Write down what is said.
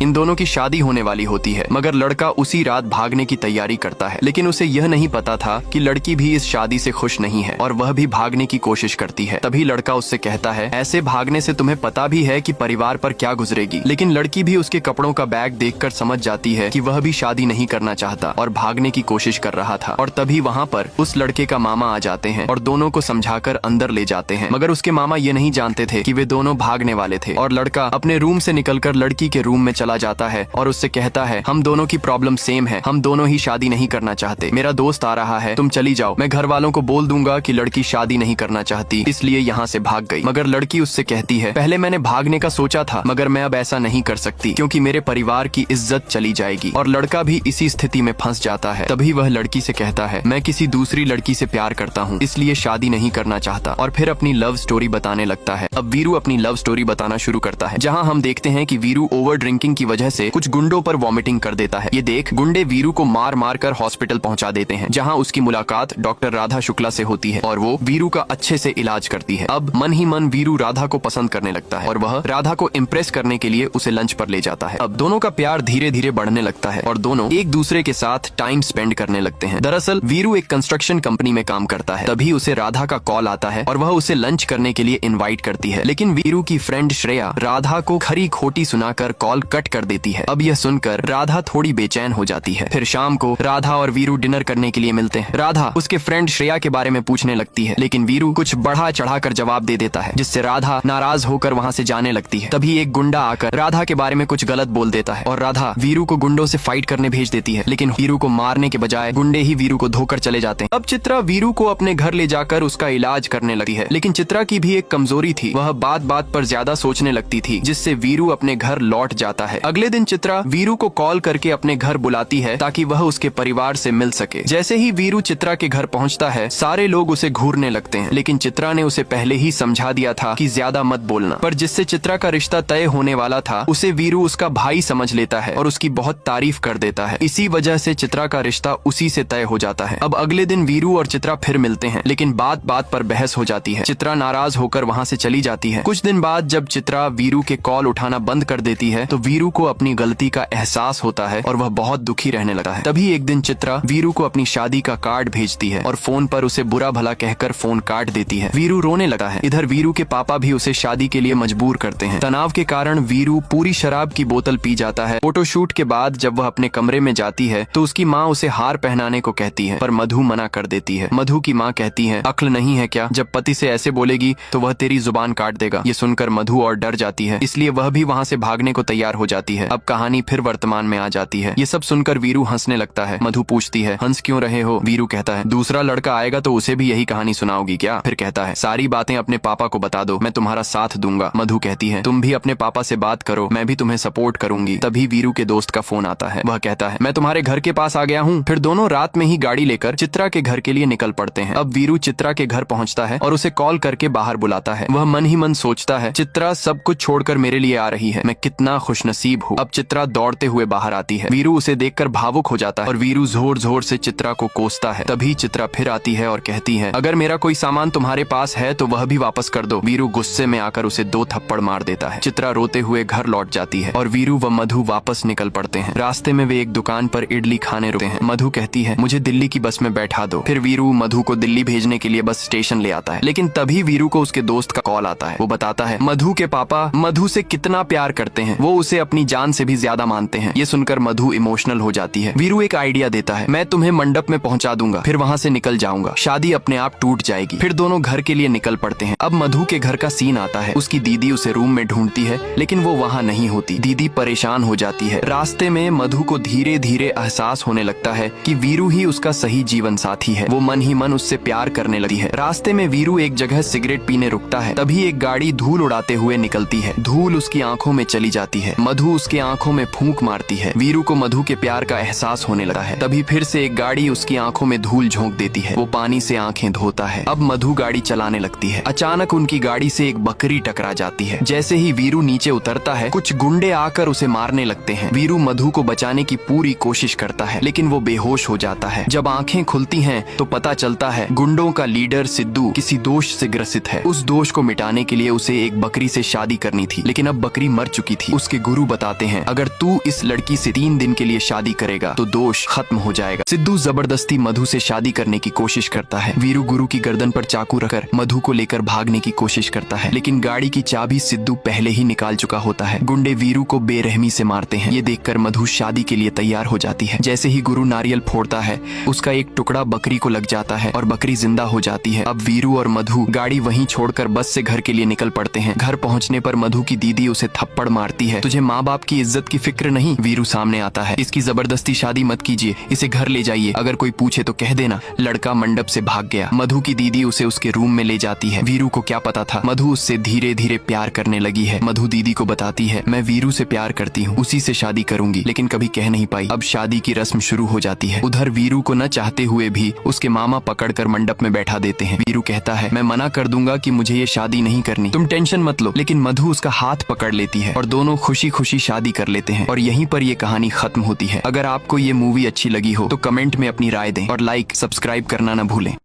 इन दोनों की शादी होने वाली होती है, मगर लड़का उसी रात भागने की तैयारी करता है। लेकिन उसे यह नहीं पता था कि लड़की भी इस शादी से खुश नहीं है और वह भी भागने की कोशिश करती है। तभी लड़का उससे कहता है, ऐसे भागने से तुम्हें पता भी है कि परिवार पर क्या गुजरेगी। लेकिन लड़की भी उसके कपड़ों का बैग देखकर समझ जाती है कि वह भी शादी नहीं करना चाहता और भागने की कोशिश कर रहा था। और तभी वहाँ पर उस लड़के का मामा आ जाते हैं और दोनों को समझाकर अंदर ले जाते हैं। मगर उसके मामा ये नहीं जानते थे कि वे दोनों भागने वाले थे। और लड़का अपने रूम से निकलकर लड़की के रूम में चला जाता है और उससे कहता है, हम दोनों की प्रॉब्लम सेम है, हम दोनों ही शादी नहीं करना चाहते। मेरा दोस्त आ रहा है, तुम चली जाओ। मैं घर वालों को बोल दूंगा कि लड़की शादी नहीं करना चाहती, इसलिए यहाँ से भाग गई। मगर लड़की उससे कहती है, पहले मैंने भागने का सोचा था, मगर मैं अब ऐसा नहीं कर सकती क्योंकि मेरे परिवार की इज्जत चली जाएगी। और लड़का भी इसी स्थिति में फंस जाता है। तभी वह लड़की से कहता है, मैं किसी दूसरी लड़की से प्यार करता हूँ, इसलिए शादी नहीं करना चाहता। और फिर अपनी लव स्टोरी बताने लगता है। अब वीरू अपनी लव स्टोरी बताना शुरू करता है, जहाँ हम देखते हैं कि वीरू ओवर ड्रिंकिंग की वजह से कुछ गुंडों पर वॉमिटिंग कर देता है। ये देख गुंडे वीरू को मार मार कर हॉस्पिटल पहुंचा देते हैं, जहाँ उसकी मुलाकात डॉक्टर राधा शुक्ला से होती है और वो वीरू का अच्छे से इलाज करती है। अब मन ही मन वीरू राधा को पसंद करने लगता है और वह राधा को इम्प्रेस करने के लिए उसे लंच पर ले जाता है। अब दोनों का प्यार धीरे धीरे बढ़ने लगता है और दोनों एक दूसरे के साथ टाइम स्पेंड करने लगते हैं। दरअसल वीरू एक कंस्ट्रक्शन कंपनी में काम करता है। तभी उसे राधा का कॉल आता है और वह उसे लंच करने के लिए इनवाइट करती है। लेकिन वीरू की फ्रेंड श्रेया राधा को खरी खोटी सुनाकर कॉल कट कर देती है। अब यह सुनकर राधा थोड़ी बेचैन हो जाती है। फिर शाम को राधा और वीरू डिनर करने के लिए मिलते हैं। राधा उसके फ्रेंड श्रेया के बारे में पूछने लगती है, लेकिन वीरू कुछ बढ़ा चढ़ाकर जवाब दे देता है, जिससे राधा नाराज होकर वहाँ से जाने लगती है। तभी एक गुंडा आकर राधा के बारे में कुछ गलत बोल देता है और राधा वीरू को गुंडों से फाइट करने भेज देती है। लेकिन वीरू को मारने के बजाय गुंडे ही वीरू को धोकर चले जाते हैं। अब चित्रा वीरू को अपने घर ले जाकर उसका इलाज करने लगती है। लेकिन चित्रा की भी एक कमजोरी थी, वह बात बात पर ज्यादा सोचने लगती थी, जिससे वीरू अपने घर लौट जाता है। अगले दिन चित्रा वीरू को कॉल करके अपने घर बुलाती है ताकि वह उसके परिवार से मिल सके। जैसे ही वीरू चित्रा के घर पहुंचता है, सारे लोग उसे घूरने लगते हैं। लेकिन चित्रा ने उसे पहले ही समझा दिया था कि ज्यादा मत बोलना। पर जिससे चित्रा का रिश्ता तय होने वाला था, उसे वीरू उसका भाई समझ लेता है और उसकी बहुत तारीफ कर देता है। इसी वजह से चित्रा का रिश्ता उसी से तय हो जाता है। अब अगले दिन वीरू और चित्रा फिर मिलते हैं, लेकिन बात बात पर बहस हो जाती है। चित्रा नाराज होकर वहाँ से चली जाती है। कुछ दिन बाद जब चित्रा वीरू के कॉल उठाना बंद कर देती है, तो वीरू को अपनी गलती का एहसास होता है और वह बहुत दुखी रहने लगता है। तभी एक दिन चित्रा वीरू को अपनी शादी का कार्ड भेजती है और फोन पर उसे बुरा भला कहकर फोन काट देती है। वीरू रोने लगा है। इधर वीरू के पापा भी उसे शादी के लिए मजबूर करते हैं। तनाव के कारण वीरू पूरी शराब की बोतल पी जाता है। फोटोशूट के बाद जब वह अपने कमरे में जाती है तो उसकी माँ उसे हार पहनाने को कहती है, पर मधु मना कर देती है। मधु की माँ कहती है, अक्ल नहीं है क्या? जब पति से ऐसे बोलेगी तो वह तेरी जुबान काट देगा। ये सुनकर मधु और डर जाती है, इसलिए वह भी वहाँ से भागने को तैयार हो जाती है। अब कहानी फिर वर्तमान में आ जाती है। ये सब सुनकर वीरू हंसने लगता है। मधु पूछती है, हंस क्यों रहे हो? वीरू कहता है, दूसरा लड़का आएगा तो उसे भी यही कहानी सुनाओगी क्या? फिर कहता है, सारी बातें अपने पापा को बता दो, मैं तुम्हारा साथ दूंगा। मधु कहती है, तुम भी अपने पापा से बात करो, मैं भी तुम्हें सपोर्ट करूंगी। तभी वीरू के दोस्त का फोन आता है। वह कहता है, मैं तुम्हारे घर के पास आ गया हूँ। फिर दोनों रात में ही गाड़ी लेकर चित्रा के घर के लिए निकल पड़ते हैं। अब वीरू चित्रा के घर पहुँचता है और उसे कॉल करके बाहर बुलाता है। वह मन ही मन सोचता है, चित्रा सब कुछ छोड़कर मेरे लिए आ रही है, मैं कितना खुशनसीब हूँ। अब चित्रा दौड़ते हुए बाहर आती है। वीरू उसे देखकर भावुक हो जाता है और वीरू जोर जोर से चित्रा को कोसता है। तभी चित्रा फिर आती है और कहती है, अगर मेरा कोई सामान तुम्हारे पास है तो वह भी वापस कर दो। वीरू गुस्से में आकर उसे 2 थप्पड़ मार देता है। चित्रा रोते हुए घर लौट जाती है और वीरू व मधु वापस निकल पड़ते हैं। रास्ते में वे एक दुकान पर इडली खाने रुकते हैं। मधु कहती है, मुझे दिल्ली की बस में बैठा दो। फिर वीरू मधु को दिल्ली भेजने के लिए बस स्टेशन ले आता है। लेकिन तभी वीरू को उसके दोस्त का कॉल आता है। वो बताता है, मधु के पापा मधु से कितना प्यार करते हैं, वो उसे अपनी जान से भी ज्यादा मानते हैं। ये सुनकर मधु इमोशनल हो जाती है। वीरू एक आइडिया देता है, मैं तुम्हें मंडप में पहुंचा दूंगा, फिर वहाँ से निकल जाऊंगा, शादी अपने आप टूट जाएगी। फिर दोनों घर के लिए निकल पड़ते हैं। अब मधु के घर का सीन आता है। उसकी दीदी उसे रूम में ढूंढती है, लेकिन वो वहाँ नहीं होती। दीदी परेशान हो जाती है। रास्ते में मधु को धीरे धीरे एहसास होने लगता है कि वीरू ही उसका सही जीवन साथी है। वो मन ही मन उससे प्यार करने लगी है। रास्ते में वीरू एक जगह सिगरेट पीने रुकता है। तभी एक गाड़ी धूल उड़ाते हुए निकलती है। धूल उसकी आंखों में चली जाती है। मधु उसके आंखों में फूंक मारती है। वीरू को मधु के प्यार का एहसास होने लगा है। तभी फिर से एक गाड़ी उसकी आंखों में धूल झोंक देती है। वो पानी से आंखें धोता है। अब मधु गाड़ी चलाने लगती है। अचानक उनकी गाड़ी से एक बकरी टकरा जाती है। जैसे ही वीरू नीचे उतरता है, कुछ गुंडे आकर उसे मारने लगते हैं। वीरू मधु को बचाने की पूरी कोशिश करता है, लेकिन वो बेहोश हो जाता है। जब आंखें खुलती हैं तो पता चलता है गुंडों का लीडर सिद्धू किसी दोष से ग्रसित है। उस दोष को मिटाने के लिए उसे एक बकरी से शादी करनी थी, लेकिन अब बकरी मर चुकी थी। उसके गुरु बताते हैं अगर तू इस लड़की से 3 दिन के लिए शादी करेगा तो दोष खत्म हो जाएगा। सिद्धू जबरदस्ती मधु से शादी करने की कोशिश करता है। वीरू गुरु की गर्दन पर चाकू रखकर मधु को लेकर भागने की कोशिश करता है, लेकिन गाड़ी की चाबी सिद्धू पहले ही निकाल चुका होता है। गुंडे वीरू को बेरहमी से मारते हैं। ये देखकर मधु शादी के लिए तैयार हो जाती है। जैसे ही गुरु नारियल फोड़ता है उसका एक टुकड़ा बकरी को लग जाता है और बकरी जिंदा हो जाती है। अब वीरू और मधु गाड़ी वहीं छोड़कर बस से घर के लिए निकल पड़ते हैं। घर पहुंचने पर मधु की दीदी उसे थप्पड़ मारती है। तुझे माँ बाप की इज्जत की फिक्र नहीं? वीरू सामने आता है। इसकी जबरदस्ती शादी मत कीजिए, इसे घर ले जाइए, अगर कोई पूछे तो कह देना लड़का मंडप से भाग गया। मधु की दीदी उसे उसके रूम में ले जाती है। वीरू को क्या पता था मधु उससे धीरे धीरे प्यार करने लगी है। मधु दीदी को बताती है मैं वीरू से प्यार करती हूँ, उसी से शादी करूंगी, लेकिन कभी कह नहीं पाई। अब शादी की रस्म शुरू हो जाती है। उधर वीरू को न चाहते हुए भी उसके मामा पकड़कर मंडप में बैठा देते हैं। वीरू कहता है मैं मना कर दूंगा कि मुझे ये शादी नहीं करनी, तुम टेंशन मत लो, लेकिन मधु उसका हाथ पकड़ लेती है और दोनों खुशी खुशी शादी कर लेते हैं और यहीं पर ये कहानी खत्म होती है। अगर आपको ये मूवी अच्छी लगी हो तो कमेंट में अपनी राय दें और लाइक सब्सक्राइब करना न भूलें।